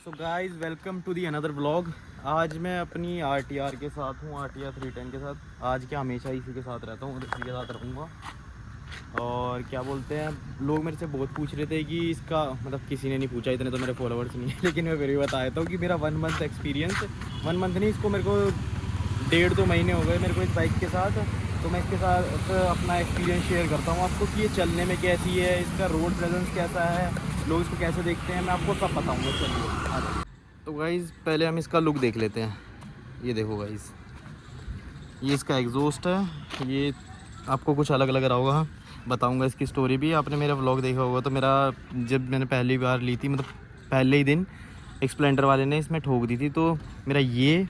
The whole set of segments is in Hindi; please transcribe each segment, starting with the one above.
So guys welcome to the another vlog. आज मैं अपनी आर के साथ हूँ, RTR 310 के साथ। आज क्या हमेशा इसी के साथ रहता हूँ और इसी के साथ रहूँगा। और क्या बोलते हैं, लोग मेरे से बहुत पूछ रहे थे कि इसका मतलब, किसी ने नहीं पूछा, इतने तो मेरे फॉलोअर्स नहीं है, लेकिन मैं फिर भी बता देता हूँ कि मेरा 1 मंथ एक्सपीरियंस, 1 मंथ नहीं, इसको मेरे को 1.5-2 महीने हो गए मेरे को इस बाइक के साथ। तो मैं इसके साथ अपना एक्सपीरियंस शेयर करता हूँ आपको कि ये चलने में कैसी है, इसका रोड प्रेजेंस कैसा है, लोग इसको कैसे देखते हैं, मैं आपको सब बताऊँगा। चलिए तो गाइज़ पहले हम इसका लुक देख लेते हैं। ये देखो गाइज़, ये इसका एग्जॉस्ट है। ये आपको कुछ अलग लग रहा होगा, बताऊंगा इसकी स्टोरी भी। आपने मेरा व्लॉग देखा होगा तो मेरा, जब मैंने पहली बार ली थी, मतलब पहले ही दिन एक्सप्लेंडर वाले ने इसमें ठोक दी थी, तो मेरा ये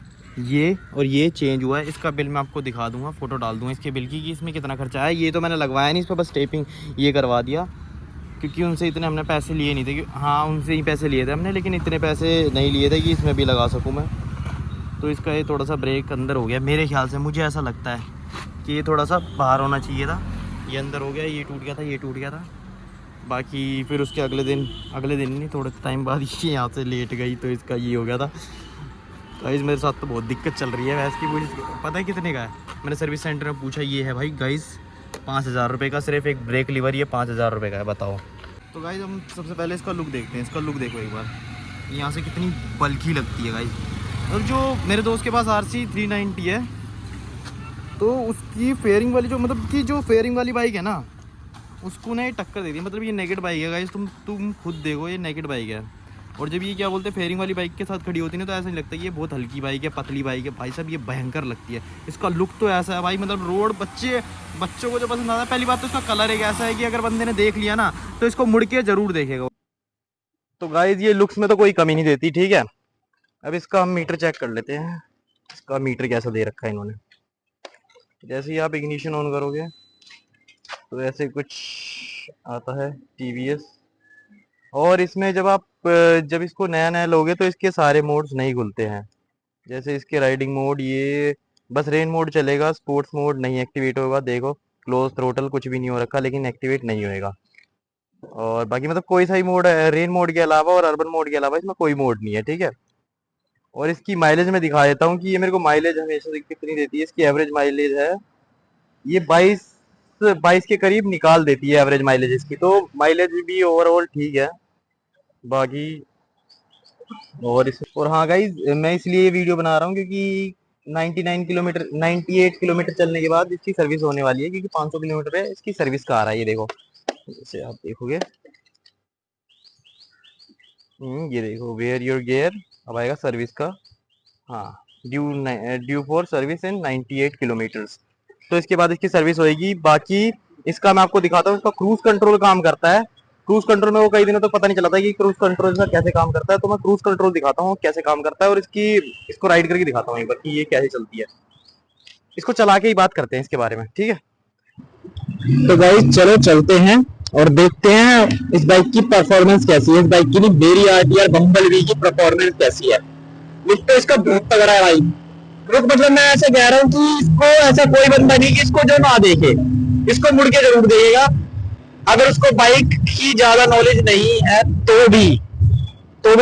और ये चेंज हुआ है। इसका बिल मैं आपको दिखा दूंगा, फ़ोटो डाल दूंगा इसके बिल की कि इसमें कितना खर्चा है। ये तो मैंने लगवाया नहीं, इस पर बस टेपिंग ये करवा दिया, क्योंकि उनसे इतने हमने पैसे लिए नहीं थे कि हाँ, उनसे ही पैसे लिए थे हमने, लेकिन इतने पैसे नहीं लिए थे कि इसमें भी लगा सकूँ मैं। तो इसका ये थोड़ा सा ब्रेक अंदर हो गया मेरे ख्याल से, मुझे ऐसा लगता है कि ये थोड़ा सा बाहर होना चाहिए था। ये अंदर हो गया, ये टूट गया था, ये टूट गया था। बाकी फिर उसके अगले दिन नहीं, थोड़े टाइम बाद ये यहाँ से लेट गई, तो इसका ये हो गया था। गाइस मेरे साथ तो बहुत दिक्कत चल रही है। वैसे की मुझे पता है कितने का है, मैंने सर्विस सेंटर में पूछा, ये है भाई गाइस 5,000 रुपये का, सिर्फ एक ब्रेक लीवर ये 5,000 रुपये का है, बताओ। तो गाइस हम सबसे पहले इसका लुक देखते हैं। इसका लुक देखो एक बार, यहाँ से कितनी बल्कि लगती है गाइस। और जो मेरे दोस्त के पास RC 390 है, तो उसकी फेयरिंग वाली जो, मतलब कि जो फेयरिंग वाली बाइक है ना, उसको ना ये टक्कर दे दी। मतलब ये नेकेड बाइक है गाइस, तुम खुद देखो, ये नेकेड बाइक है। और जब ये क्या बोलते हैं फेयरिंग वाली बाइक के साथ खड़ी होती है ना, तो ऐसा नहीं लगता ये बहुत हल्की बाइक है, पतली बाइक है। भाई साहब ये भयंकर लगती है। इसका लुक तो ऐसा है भाई, मतलब रोड बच्चों को जो पसंद आता है। पहली बात तो इसका कलर एक ऐसा है कि अगर बंदे ने देख लिया ना, तो इसको मुड़ के जरूर देखेगा। तो गाइस ये लुक्स में तो कोई कमी नहीं देती, ठीक है। अब इसका हम मीटर चेक कर लेते हैं। इसका मीटर कैसा दे रखा है इन्होंने। जैसे ही आप इग्निशन ऑन करोगे तो ऐसे कुछ आता है TVS। और इसमें जब इसको नया नया लोगे तो इसके सारे मोड्स नहीं खुलते हैं। जैसे इसके राइडिंग मोड, ये बस रेन मोड चलेगा, स्पोर्ट्स मोड नहीं एक्टिवेट होगा। देखो क्लोज थ्रोटल कुछ भी नहीं हो रखा, लेकिन एक्टिवेट नहीं होएगा। और बाकी मतलब कोई सा ही मोड है, रेन मोड के अलावा और अर्बन मोड के अलावा इसमें कोई मोड नहीं है, ठीक है। और इसकी माइलेज मैं दिखा देता हूँ कि ये मेरे को माइलेज हमेशा कितनी देती है। इसकी एवरेज माइलेज है ये 22 के करीब निकाल देती है एवरेज माइलेज इसकी। तो माइलेज भी ओवरऑल ठीक है बाकी। और हाँ गाइज, मैं इसलिए ये वीडियो बना रहा हूँ क्योंकि 98 किलोमीटर चलने के बाद इसकी सर्विस होने वाली है, क्योंकि 500 किलोमीटर पे इसकी सर्विस का आ रहा है। ये देखो, जैसे आप देखोगे, ये देखो वेयर योर गियर, अब आएगा सर्विस का। हाँ, due for service in 98 kilometres. तो इसके बाद इसकी सर्विस होएगी। बाकी इसका मैं आपको दिखाता हूँ, इसका क्रूज कंट्रोल काम करता है। क्रूज कंट्रोल में वो कई दिनों तो पता नहीं चला था कि क्रूज कंट्रोल का कैसे काम करता है। तो मैं क्रूज कंट्रोल दिखाता हूँ कैसे काम करता है, और इसको राइड करके दिखाता हूँ एक बार कि ये कैसे चलती है। इसको चला के ही बात करते हैं इसके बारे में, ठीक है। तो गाइस चलो चलते हैं और देखते हैं इस बाइक की परफॉर्मेंस कैसी है। इस बाइक की नहीं, मेरी RTR बम्बल बी की परफॉर्मेंस कैसी है। लुक तो इसका बहुत तगड़ा है भाई। लुक मतलब मैं ऐसे कह रहा हूँ कि इसको ऐसा कोई बंदा नहीं कि इसको जो ना देखे, इसको मुड़ के जरूर देखेगा। अगर उसको बाइक की ज्यादा नॉलेज नहीं है तो भी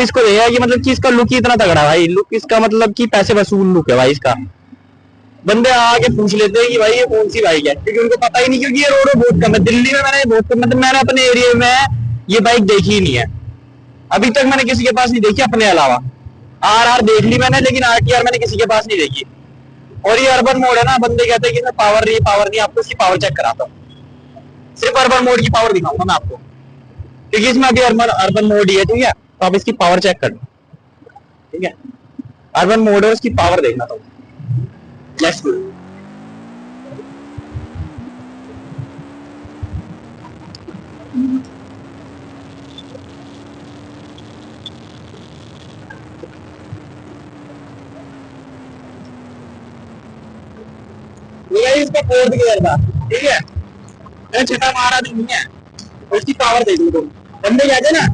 इसको देखेगा कि मतलब कि इसका लुक ही इतना तगड़ा है भाई। लुक इसका मतलब कि पैसे वसूल लुक है भाई इसका। बंदे आके पूछ लेते हैं कि भाई ये कौन सी बाइक है, क्योंकि उनको पता ही नहीं, क्योंकि ये रोड बहुत कम है। दिल्ली में मैंने बहुत कम, मतलब मैंने अपने एरिया में ये बाइक देखी ही नहीं है अभी तक। मैंने किसी के पास नहीं देखी अपने अलावा। RR देख ली मैंने, लेकिन RTR मैंने किसी के पास नहीं देखी। और ये अर्बन मोड है ना, बंदे कहते हैं कि इसमें पावर नहीं। आपको इसकी पावर चेक कराता हूँ। सिर्फ अर्बन मोड की पावर दिखाऊंगा मैं आपको, क्योंकि इसमें अभी अर्बन मोड ही है, ठीक है। तो आप इसकी पावर चेक कर लो, ठीक है। अर्बन मोड है, उसकी पावर देखना तो लेट्स गो। इसका फोर्थ गियर था, ठीक है। मैंने छठा मारा भी नहीं है। उसकी पावर देख लो तुम। बंदे कहते ना,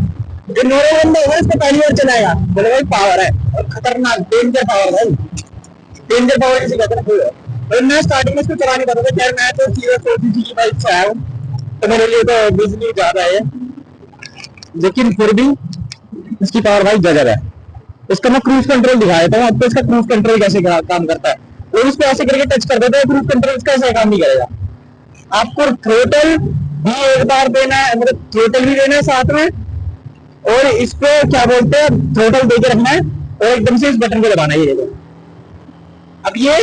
जो नॉर्मल बंदा होगा इसको पहली बार चलाएगा, बोले भाई पावर है, और खतरनाक डेंजर पावर है। डेंजर पावर किसे कहते हैं। और मैं स्टार्टिंग में इसको चला नहीं पाता था। खैर मैं तो सीधा 100 cc की बाइक से आया हूँ, तो मेरे लिए तो बिजली ज्यादा है, लेकिन फिर भी इसकी पावर भाई गजब है। इसका मैं क्रूज कंट्रोल दिखा देता हूँ आपको, इसका क्रूज कंट्रोल कैसे काम करता है। और इसको ऐसे करके टच कर देते हैं, क्रूज कंट्रोल इसका ऐसे काम नहीं करेगा। आपको थ्रोटल भी एक बार देना है, मतलब थ्रोटल भी देना है साथ में, और इस पे क्या बोलते हैं थ्रोटल दे के रखना है, और एकदम से इस बटन को दबाना है। ये देखो अब ये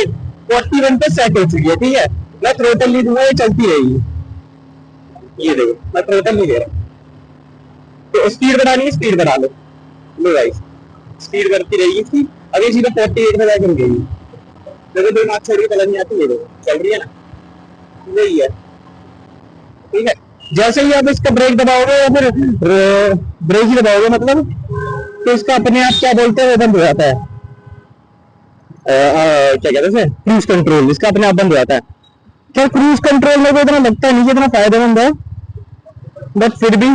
41 पे सेट हो चुकी है, ठीक है। मैं थ्रोटल नहीं दूंगा, ये चलती रहेगी। ये देखो मैं थ्रोटल नहीं दे रहा, तो स्पीड बढ़ानी है, स्पीड बढ़ा लो। लो गाइस स्पीड बढ़ती रहेगी इसकी। अब ये सीधा 48 में जाकर रुकेगी। देखो दो मार्क्स छोड़ के चला नहीं आती, ये देखो चल रही है ना, यही है, ठीक है। जैसे ही आप इसका ब्रेक दबाओगे या फिर ब्रेक ही दबाओगे मतलब, तो इसका अपने आप क्या बोलते हैं वो बंद हो जाता है। क्या कहते हैं क्रूज कंट्रोल, इसका अपने आप बंद हो जाता है। क्या क्रूज कंट्रोल मेरे को इतना लगता नहीं इतना फायदेमंद है, बट फिर भी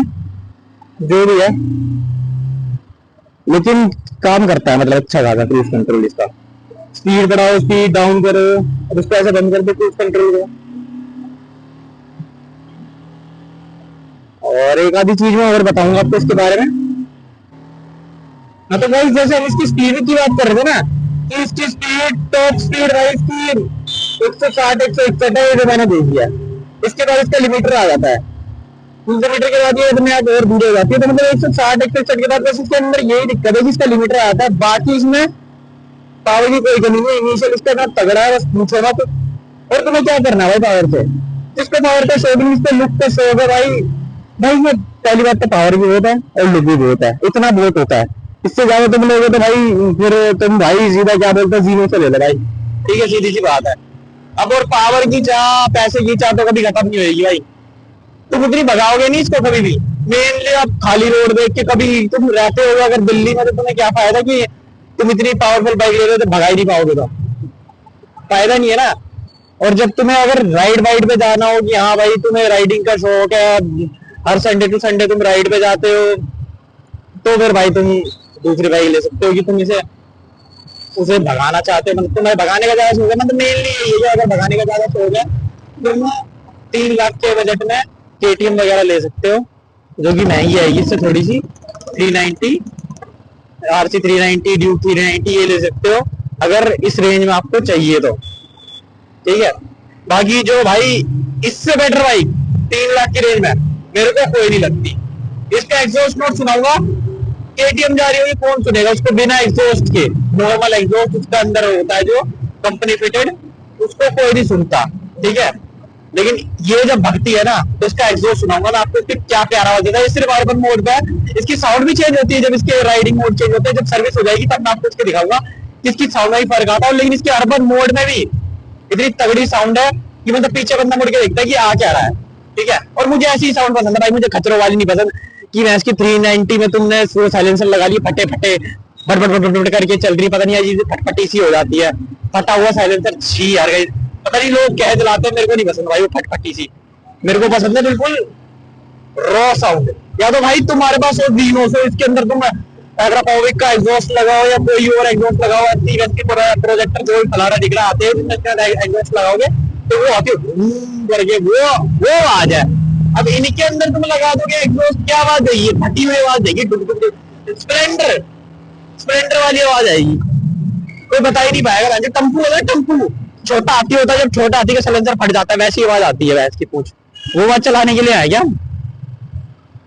जो भी है, लेकिन काम करता है, मतलब अच्छा खासा क्रूज कंट्रोल इसका। स्पीड बढ़ाओ, स्पीड डाउन करो, अब इसको ऐसे बंद कर दो क्रूज कंट्रोल को। और एक आधी चीज मैं और बताऊंगा आपको इसके बारे में। हाँ तो भाई जैसे हम इसकी स्पीड की बात कर रहे थे ना, कि इसकी स्पीड टॉप स्पीड है इसकी 160 161 है, ये जो मैंने देख दिया। इसके बाद इसका लिमिटर आ जाता है, 200 मीटर के बाद ये अपने आप और दूर हो जाती है। तो मतलब 160 161 के बाद बस इसके अंदर यही दिक्कत है कि इसका लिमिटर आता है, बाकी इसमें पावर की कोई कमी नहीं। इनिशियल इसका इतना तगड़ा है, बस पूछो मत। और तुम्हें क्या करना है भाई पावर से, जिसको पावर का शौक नहीं, इस पे लुक का शौक है भाई। भाई ये पहली बात तो पावर भी बहुत है और लुक भी बहुत है, इतना बहुत होता है। इससे ज्यादा तुम लोगे तो भाई फिर तुम भाई सीधा क्या बोलते हैं जीरो से ले लो भाई, ठीक है, सीधी सी बात है। अब और पावर की चाह पैसे की चाह तो कभी खत्म नहीं होगी भाई, तुम उतनी भगाओगे नहीं इसको कभी भी। मेनली आप खाली रोड देख के, कभी तुम रहते हो अगर दिल्ली में, तो तुम्हें क्या फायदा कि तुम इतनी पावरफुल बाइक ले रहे हो तो भगा ही नहीं पाओगे, तो फायदा नहीं है ना। और जब तुम्हें अगर राइड वाइड पे जाना हो कि हाँ भाई तुम्हें राइडिंग का शौक है, हर संडे टू संडे तुम राइड पे जाते हो, तो फिर भाई तुम दूसरी बाइक ले सकते हो कि तुम इसे उसे भगाना चाहते हो। मतलब तुम्हें भगाने का ज्यादा शौक है, मतलब मेनली ये जो अगर भगाने का ज्यादा शौक है, तुम 3 लाख के बजट में KTM वगैरह ले सकते हो, जो कि महंगी आएगी इससे थोड़ी सी। 390 RC 390 ड्यूक 390 ये ले सकते हो अगर इस रेंज में आपको चाहिए तो, ठीक है। बाकी जो भाई इससे बेटर बाइक 3 लाख की रेंज में मेरे को कोई नहीं लगती। इसका एग्जॉस्ट नोट सुनाऊंगा, KTM जा रही होगी, कौन सुनेगा उसको बिना एग्जॉस्ट के। नॉर्मल एग्जॉस्ट उसका अंदर होता है जो कंपनी फिटेड, उसको कोई नहीं सुनता, ठीक है। लेकिन ये जब भगती है ना, तो इसका एग्जॉस्ट सुनाऊंगा मैं आपको, इसकी क्या प्यारा आवाज देता है। ये सिर्फ अर्बन मोड पे है, इसकी साउंड भी चेंज होती है जब इसके राइडिंग मोड चेंज होते हैं। जब सर्विस हो जाएगी तब मैं आपको इसके दिखाऊंगा कि इसकी साउंड में ही फर्क आता है। लेकिन इसके अर्बन मोड में भी इतनी तगड़ी साउंड है कि मतलब पीछे बंदा मुड़ के देखता है कि आ क्या रहा है, ठीक है। और मुझे ऐसी साउंड पसंद है भाई, मुझे खचरों वाली नहीं पसंद कि मैं इसकी 390 में तुमने साइलेंसर लगा लिए फटे फटे बट बट बट बट करके चल रही, पता नहीं है फटफटी सी हो जाती है, फटा हुआ साइलेंसर। छी यार गई, पता नहीं लोग कह दिलाते हैं, मेरे को नहीं पसंद भाई वो फटफटी सी। मेरे को पसंद है बिल्कुल रॉ साउंड। या तो भाई तुम्हारे पास हो जीनोस हो, इसके अंदर तुम एग्रापोविक का एग्जॉस्ट लगाओ या कोई और एग्जॉस्ट लगाओ, प्रोजेक्टर जो भी फलाना दिख रहा आते हैं एग्जॉस्ट लगाओगे तो वो आती करके वो आवाज है। अब इनके अंदर तुम लगा दोगे एग्जॉस्ट, क्या आवाज देगी, फटी हुई आवाज देगी, स्प्लेंडर स्प्लेंडर वाली आवाज आएगी, कोई बता ही नहीं पाएगा। टम्पू होता है, टम्पू छोटा हाथी होता है, जब छोटा हाथी का सिलेंडर फट जाता है वैसी आवाज आती है, वैस की पूछ। वो बात चलाने के लिए आया क्या?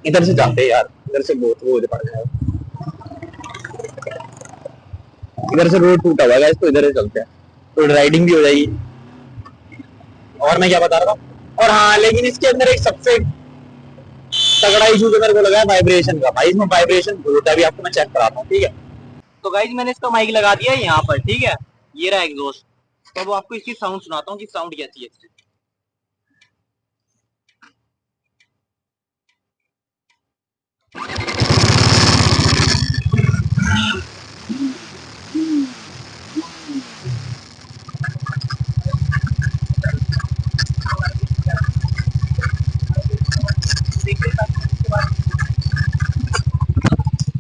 इधर से जाते हैं यार, इधर से बहुत वो पड़ जाएगा, इधर से रोड टूटा हुआ है तो इधर से चलते हैं, तो राइडिंग भी हो जाएगी। और मैं क्या बता रहा था, और हाँ लेकिन इसके अंदर एक सबसे तगड़ा इशू जो मेरे को लगा है वाइब्रेशन का। भाई इसमें वाइब्रेशन होता है, अभी आपको मैं चेक कराता हूँ, ठीक है। तो गाइस मैंने इसका माइक लगा दिया है यहाँ पर, ठीक है, ये रहा एग्जॉस्ट। तो अब आपको इसकी साउंड सुनाता हूँ कि साउंड कैसी है इसकी।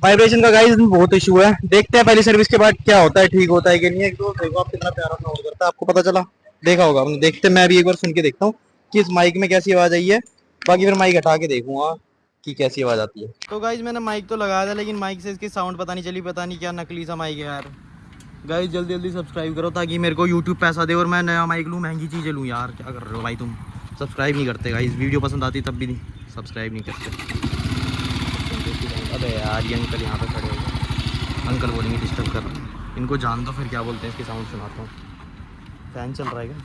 वाइब्रेशन का गाइस बहुत इशू है, देखते हैं पहली सर्विस के बाद क्या होता है, ठीक होता है कि नहीं। एक तो देखो आप कितना प्यारा साउंड करता है, आपको पता चला, देखा होगा देखते, मैं भी एक बार सुन के देखता हूँ कि इस माइक में कैसी आवाज आई है। बाकी फिर माइक हटा के देखूंगा कि कैसी आवाज़ आती है। तो गाइज मैंने माइक तो लगाया था, लेकिन माइक से इसकी साउंड पता नहीं चली, पता नहीं क्या नकली सा माइक है यार। गाइज जल्दी जल्दी सब्सक्राइब करो ताकि मेरे को यूट्यूब पैसा दे और मैं नया माइक लूँ, महंगी चीज़ें लूँ यार। क्या कर रहे हो भाई तुम, सब्सक्राइब नहीं करते गाइज, वीडियो पसंद आती तब भी नहीं सब्सक्राइब नहीं करते। अबे यार ये अंकल यहाँ पे खड़े हो गए, अंकल बोलेंगे डिस्टर्ब कर रहे हैं, इनको जान दो फिर क्या बोलते हैं, इसकी साउंड सुनाता हूँ। फैन चल रहा है क्या,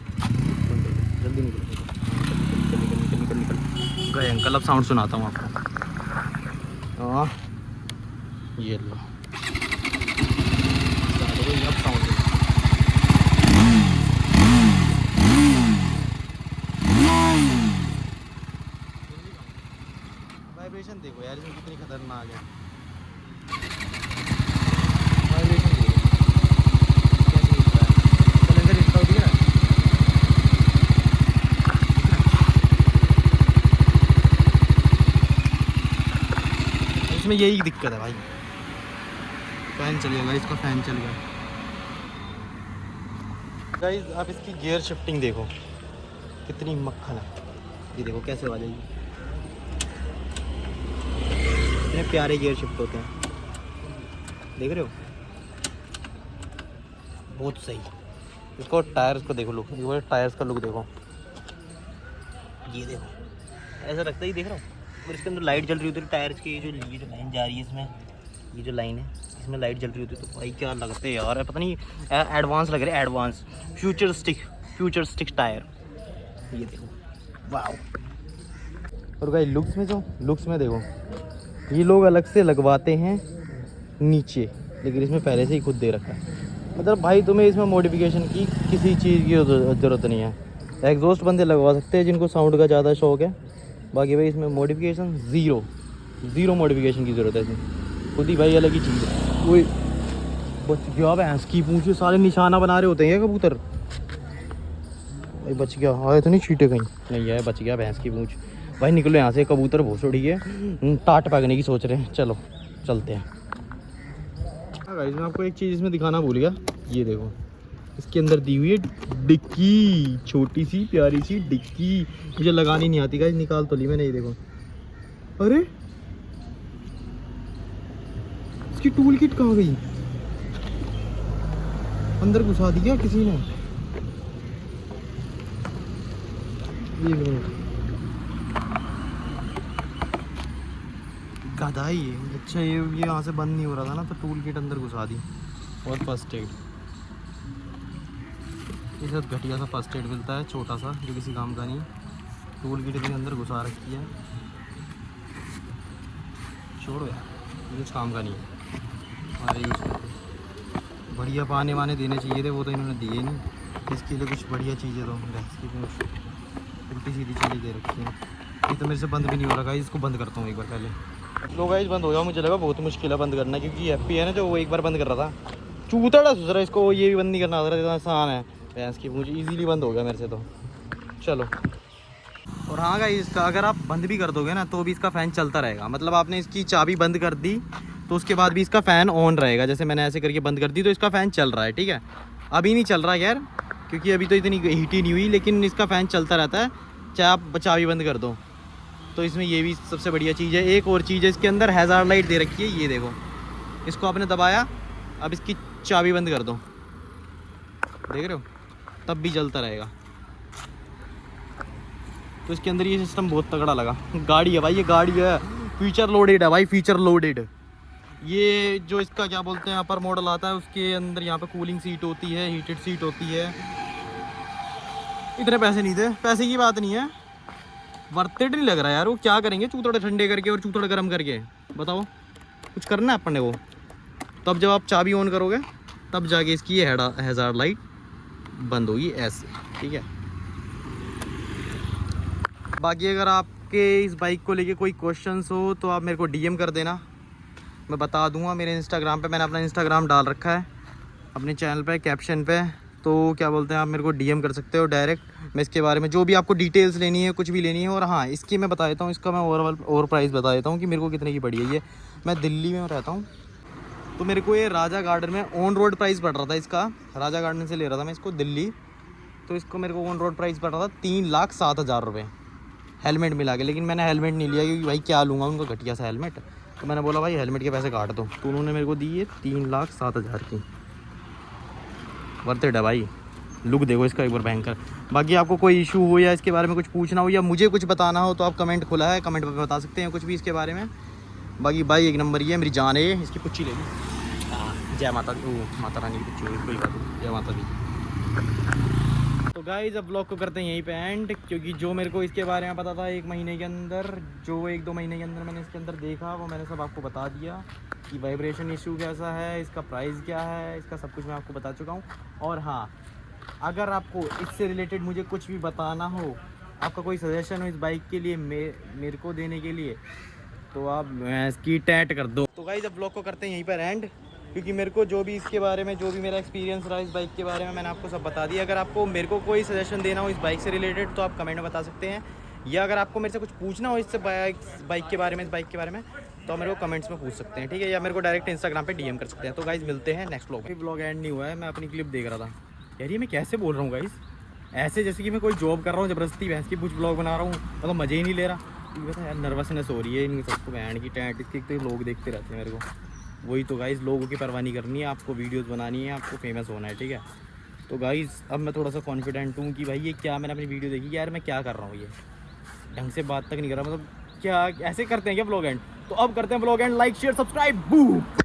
जल्दी निकल निकल निकल निकल निकल निकल गए अंकल। अब साउंड सुनाता हूँ आपको। हाँ ये लो, अब साउंड वाइब्रेशन देखो यार, इसमें कितनी खतरनाक है। वाइब्रेशन देखो कैसे दिख रहा है, सिलेंडर इसका दिख रहा है। इसमें यही दिक्कत है भाई, फैन चल गया, इसका फैन चल गया। गाइस आप इसकी गियर शिफ्टिंग देखो कितनी मक्खन है, ये देखो कैसे आ जाएगी, इतने प्यारे गियर शिफ्ट होते हैं, देख रहे हो, बहुत सही। इसको टायर्स को देखो, लुक, ये टायर्स का लुक देखो, ये देखो ऐसा लगता ही, देख रहा हूँ। और इसके अंदर लाइट जल रही होती है टायर्स की, ये जो लाइन जा रही है इसमें, ये जो लाइन है इसमें लाइट जल रही होती है, तो भाई क्या लगते हैं यार, पता नहीं एडवांस लग रहे हैं, एडवांस फ्यूचरिस्टिक टायर, ये देखो वाह। और भाई लुक्स में देखो, ये लोग अलग से लगवाते हैं नीचे, लेकिन इसमें पहले से ही खुद दे रखा है। मतलब भाई तुम्हें इसमें मॉडिफिकेशन की किसी चीज़ की ज़रूरत नहीं है। एग्जॉस्ट बंदे लगवा सकते हैं जिनको साउंड का ज़्यादा शौक है, बाकी भाई इसमें मॉडिफिकेशन ज़ीरो मॉडिफिकेशन की ज़रूरत है इसमें, खुद ही भाई अलग ही चीज़ है। वही बच गया भैंस की पूंछ, सारे निशाना बना रहे होते हैं कबूतर। भाई बच गया, आए तो नहीं छीटे कहीं, नहीं आए, बच गया भैंस की पूंछ। भाई निकलो यहाँ से, कबूतर बहुत उड़ी है, टाट पकड़ने की सोच रहे हैं, चलो चलते हैं। हाँ गाइस मैं आपको एक चीज़ इसमें दिखाना भूल गया, ये देखो इसके अंदर दी हुई है डिक्की, छोटी सी प्यारी सी डिक्की, मुझे लगानी नहीं आती गाइस, निकाल तो ली मैंने, ये देखो। अरे इसकी टूल किट कहाँ गई, अंदर घुसा दिया किसी ने। ये गधाई है। अच्छा ये यहाँ से बंद नहीं हो रहा था ना, तो टूल किट अंदर घुसा दी। और फर्स्ट एड, ये सब घटिया सा फर्स्ट एड मिलता है, छोटा सा, जो किसी काम का नहीं। टूल किट के अंदर घुसा रखी है, छोड़ो यार, ये कुछ काम का नहीं है। और यूज़ बढ़िया पाने वाने देने चाहिए थे, वो तो इन्होंने दिए नहीं। इसके लिए कुछ बढ़िया चीज़ें दो, इसकी उल्टी सीधी चीज़ें दे रखी हैं। ये तो मेरे से बंद भी नहीं हो रहा, इसको बंद करता हूँ एक बार पहले। लो गाइस बंद हो गया, मुझे लगा बहुत मुश्किल है बंद करना, क्योंकि एफपी है ना जो, वो एक बार बंद कर रहा था, चूतड़ा दूसरा, इसको ये भी बंद नहीं करना आता, इतना आसान है भैंस की पूंछ, इजीली बंद हो गया मेरे से तो। चलो, और हाँ गाइस इसका अगर आप बंद भी कर दोगे ना तो भी इसका फ़ैन चलता रहेगा। मतलब आपने इसकी चाबी बंद कर दी तो उसके बाद भी इसका फ़ैन ऑन रहेगा, जैसे मैंने ऐसे करके बंद कर दी तो इसका फ़ैन चल रहा है, ठीक है। अभी नहीं चल रहा यार, क्योंकि अभी तो इतनी हीट ही नहीं हुई, लेकिन इसका फ़ैन चलता रहता है चाहे आप चाबी बंद कर दो। तो इसमें ये भी सबसे बढ़िया चीज़ है। एक और चीज़ है, इसके अंदर हैज़ार्ड लाइट दे रखी है, ये देखो, इसको आपने दबाया, अब इसकी चाबी बंद कर दो, देख रहे हो, तब भी जलता रहेगा। तो इसके अंदर ये सिस्टम बहुत तगड़ा लगा। गाड़ी है भाई, ये गाड़ी है, फीचर लोडेड है भाई, फीचर लोडेड। ये जो इसका क्या बोलते हैं अपर मॉडल आता है, उसके अंदर यहाँ पे कूलिंग सीट होती है, हीटेड सीट होती है। इतने पैसे नहीं थे, पैसे की बात नहीं है, वर्थ नहीं लग रहा यार। वो क्या करेंगे चूतड़े ठंडे करके और चूतड़े गर्म करके, बताओ, कुछ करना है अपन ने वो। तब जब आप चाबी ऑन करोगे तब जाके इसकी ये हैज़ार्ड लाइट बंद होगी ऐसे, ठीक है। बाकी अगर आपके इस बाइक को लेके कोई क्वेश्चंस हो तो आप मेरे को डीएम कर देना, मैं बता दूंगा। मेरे इंस्टाग्राम पे मैंने अपना इंस्टाग्राम डाल रखा है अपने चैनल पे कैप्शन पे, तो क्या बोलते हैं आप मेरे को डीएम कर सकते हो डायरेक्ट। मैं इसके बारे में जो भी आपको डिटेल्स लेनी है, कुछ भी लेनी है। और हाँ, इसकी मैं बता देता हूँ, इसका मैं और प्राइस बता देता हूँ कि मेरे को कितने की पड़ी है। ये मैं दिल्ली में रहता हूँ, तो मेरे को ये राजा गार्डन में ऑन रोड प्राइस पड़ रहा था इसका, राजा गार्डन से ले रहा था मैं इसको दिल्ली, तो इसको मेरे को ऑन रोड प्राइस पड़ रहा था 3,07,000 रुपये। हेलमेट मिला के, लेकिन मैंने हेलमेट नहीं लिया क्योंकि भाई क्या लूँगा उनका घटिया सा हेलमेट। तो मैंने बोला भाई हेलमेट के पैसे काट दो, तो उन्होंने मेरे को दी है 3,07,000 की। वर्थ इट है भाई, लुक देखो इसका एक बार भयंकर। बाकी आपको कोई इशू हो या इसके बारे में कुछ पूछना हो या मुझे कुछ बताना हो तो आप कमेंट खुला है, कमेंट में बता सकते हैं कुछ भी इसके बारे में। बाकी भाई एक नंबर ही है, मेरी जान है। इसकी पुच्ची ले ली। जय माता दी। ओ माता रानी की पुच्ची हुई, कोई बात नहीं, जय माता दी। तो गाइस अब ब्लॉग को करते हैं यहीं पे एंड, क्योंकि जो मेरे को इसके बारे में पता था 1 महीने के अंदर, जो 1-2 महीने के अंदर मैंने इसके अंदर देखा वो मैंने सब आपको बता दिया कि वाइब्रेशन इशू कैसा है, इसका प्राइस क्या है, इसका सब कुछ मैं आपको बता चुका हूँ। और हाँ, अगर आपको इससे रिलेटेड मुझे कुछ भी बताना हो, आपका कोई सजेशन हो इस बाइक के लिए मेरे को देने के लिए, तो आप इसकी टैट कर दो। तो गाइस अब ब्लॉग को करते हैं यहीं पर एंड, क्योंकि मेरे को जो भी इसके बारे में, जो भी मेरा एक्सपीरियंस रहा इस बाइक के बारे में, मैंने आपको सब बता दिया। अगर आपको मेरे को कोई सजेशन देना हो इस बाइक से रिलेटेड तो आप कमेंट में बता सकते हैं, या अगर आपको मेरे से कुछ पूछना हो इससे बाइक के बारे में, इस बाइक के बारे में, तो मेरे को कमेंट्स में पूछ सकते हैं, ठीक है, या मेरे को डायरेक्ट इंस्टाग्राम पे डीएम कर सकते हैं। तो गाइस मिलते हैं नेक्स्ट ब्लॉग में। ब्लॉग एंड नहीं हुआ है, मैं अपनी क्लिप देख रहा था। यार ये मैं कैसे बोल रहा हूँ गाइस, ऐसे जैसे कि मैं कोई जॉब कर रहा हूँ, ज़बरदस्ती भैंस की कुछ ब्लॉग बना रहा हूँ, मतलब मज़े ही नहीं ले रहा। तो यार नर्वसनेस हो रही है इन सबको, बैंड की टैंट इसकी, तो लोग देखते रहते हैं मेरे को। वही तो गाइस, लोगों की परवाह नहीं करनी है, आपको वीडियोस बनानी है, आपको फेमस होना है, ठीक है। तो गाइस अब मैं थोड़ा सा कॉन्फिडेंट हूँ कि भाई ये क्या, मैंने अपनी वीडियो देखी यार मैं क्या कर रहा हूँ, ये ढंग से बात तक नहीं कर रहा, मतलब क्या ऐसे करते हैं क्या ब्लॉग एंड। तो अब करते हैं blog and, like share subscribe बू।